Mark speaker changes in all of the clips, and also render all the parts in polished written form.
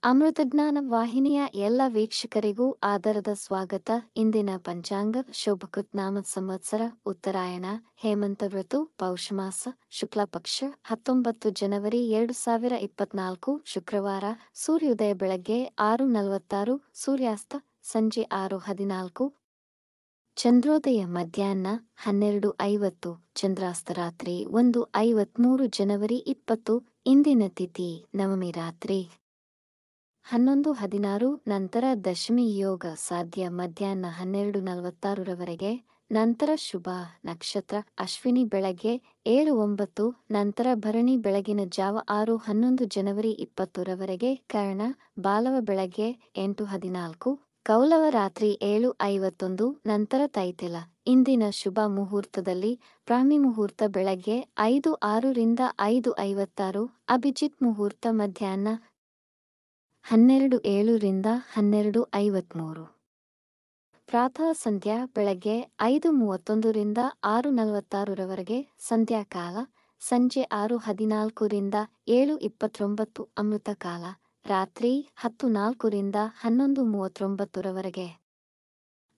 Speaker 1: ಅಮೃತಜ್ಞಾನ ವಾಹಿನಿಯ ಎಲ್ಲ ವೀಕ್ಷಕರಿಗೂ ಆದರದ ಸ್ವಾಗತ. ಇಂದಿನ ಪಂಚಾಂಗ ಶೋಭಕೃತ್ ನಾಮ ಸಂವತ್ಸರ ಉತ್ತರಾಯಣ ಹೇಮಂತ ಋತು ಪೌಷಮಾಸ ಶುಕ್ಲ ಪಕ್ಷ 19 ಜನವರಿ 2024 ಶುಕ್ರವಾರ. ಸೂರ್ಯೋದಯ ಬೆಳಗ್ಗೆ 6:46, ಸೂರ್ಯಾಸ್ತ ಸಂಜೆ 6:14, ಚಂದ್ರೋದಯ ಮಧ್ಯಾಹ್ನ 12:50, ಚಂದ್ರಾಸ್ತ ರಾತ್ರಿ 1:53. ಜನವರಿ 20. ಇಂದಿನ ತಿಥಿ ನವಮಿ ರಾತ್ರಿ 11:16, ನಂತರ ದಶಮಿ ಯೋಗ ಸಾಧ್ಯ ಮಧ್ಯಾಹ್ನ 12:46 ನಂತರ ಶುಭ ನಕ್ಷತ್ರ ಅಶ್ವಿನಿ ಬೆಳಗ್ಗೆ 7:09, ನಂತರ ಭರಣಿ ಬೆಳಗಿನ ಜಾವ 6:11. ಜನವರಿ 20 ಕರ್ಣ ಬಾಲವ ಬೆಳಗ್ಗೆ 8:14, ಕೌಲವ ರಾತ್ರಿ 7:51, ನಂತರ ತೈತಿಲ. ಇಂದಿನ ಶುಭ ಮುಹೂರ್ತದಲ್ಲಿ ಬ್ರಾಹ್ಮಿ ಮುಹೂರ್ತ ಬೆಳಗ್ಗೆ 5:06 ರಿಂದ 5:56, ಅಭಿಜಿತ್ ಮುಹೂರ್ತ ಮಧ್ಯಾಹ್ನ 12:07 ರಿಂದ 12:53, ಪ್ರಾತಃ ಸಂಧ್ಯಾ ಬೆಳಗ್ಗೆ 5:31 ರಿಂದ 6:46 ಸಂಧ್ಯಾಕಾಲ, ಸಂಜೆ 6:14 ರಿಂದ 7:29 ಅಮೃತ ಕಾಲ, ರಾತ್ರಿ 10:04 ರಿಂದ 11:39.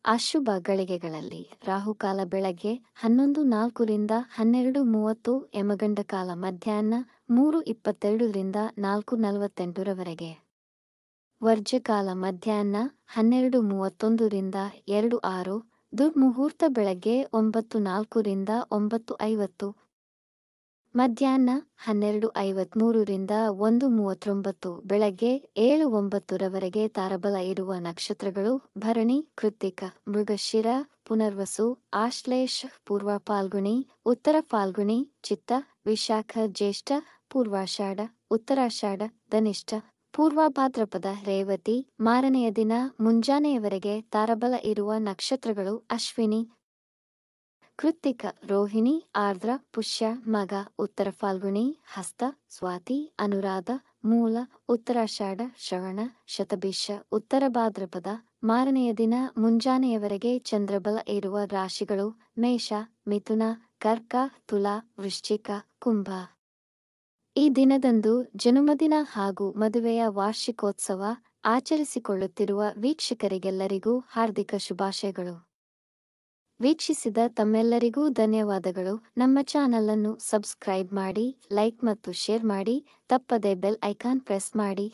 Speaker 1: ಅಶುಭ ಗಳಿಗೆಗಳಲ್ಲಿ ರಾಹುಕಾಲ ಬೆಳಗ್ಗೆ 11:04 ರಿಂದ 12:30, ಯಮಗಂಡ ಕಾಲ ಮಧ್ಯಾಹ್ನ 3:22 ರಿಂದ 4:48. ವರ್ಜಕಾಲ ಮಧ್ಯಾಹ್ನ 12:31 ರಿಂದ 2:06, ದುರ್ಮುಹೂರ್ತ ಬೆಳಗ್ಗೆ 9:04 ರಿಂದ 9:50, ಮಧ್ಯಾಹ್ನ 12:53 ರಿಂದ 1:39, ಬೆಳಗ್ಗೆ 7:09 ತಾರಬಲ ಇರುವ ನಕ್ಷತ್ರಗಳು ಭರಣಿ, ಕೃತ್ತಿಕ, ಮೃಗಶಿರ, ಪುನರ್ವಸು, ಆಶ್ಲೇಷ, ಪೂರ್ವ ಫಾಲ್ಗುಣಿ, ಉತ್ತರ ಫಾಲ್ಗುಣಿ, ಚಿತ್ತ, ವಿಶಾಖ, ಜ್ಯೇಷ್ಠ, ಪೂರ್ವಾಷಾಢ, ಉತ್ತರಾಷಾಢ, ಧನಿಷ್ಠ, ಪೂರ್ವ ಭಾದ್ರಪದ, ರೇವತಿ. ಮಾರನೆಯ ದಿನ ಮುಂಜಾನೆಯವರೆಗೆ ತಾರಬಲ ಇರುವ ನಕ್ಷತ್ರಗಳು ಅಶ್ವಿನಿ, ಕೃತ್ತಿಕ, ರೋಹಿಣಿ, ಆರ್ದ್ರ, ಪುಷ್ಯ, ಮಗ, ಉತ್ತರ ಫಾಲ್ಗುಣಿ, ಹಸ್ತ, ಸ್ವಾತಿ, ಅನುರಾಧ, ಮೂಲ, ಉತ್ತರಾಷಾಢ, ಶ್ರವಣ, ಶತಭಿಷ, ಉತ್ತರ ಭಾದ್ರಪದ. ಮಾರನೆಯ ದಿನ ಮುಂಜಾನೆಯವರೆಗೆ ಚಂದ್ರಬಲ ಇರುವ ರಾಶಿಗಳು ಮೇಷ, ಮಿಥುನ, ಕರ್ಕ, ತುಲಾ, ವೃಶ್ಚಿಕ, ಕುಂಭ. ಈ ದಿನದಂದು ಜನ್ಮದಿನ ಹಾಗೂ ಮದುವೆಯ ವಾರ್ಷಿಕೋತ್ಸವ ಆಚರಿಸಿಕೊಳ್ಳುತ್ತಿರುವ ವೀಕ್ಷಕರಿಗೆಲ್ಲರಿಗೂ ಹಾರ್ದಿಕ ಶುಭಾಶಯಗಳು. ವೀಕ್ಷಿಸಿದ ತಮ್ಮೆಲ್ಲರಿಗೂ ಧನ್ಯವಾದಗಳು. ನಮ್ಮ ಚಾನಲ್ ಅನ್ನು ಸಬ್ಸ್ಕ್ರೈಬ್ ಮಾಡಿ, ಲೈಕ್ ಮತ್ತು ಶೇರ್ ಮಾಡಿ, ತಪ್ಪದೆ ಬೆಲ್ ಐಕಾನ್ ಪ್ರೆಸ್ ಮಾಡಿ.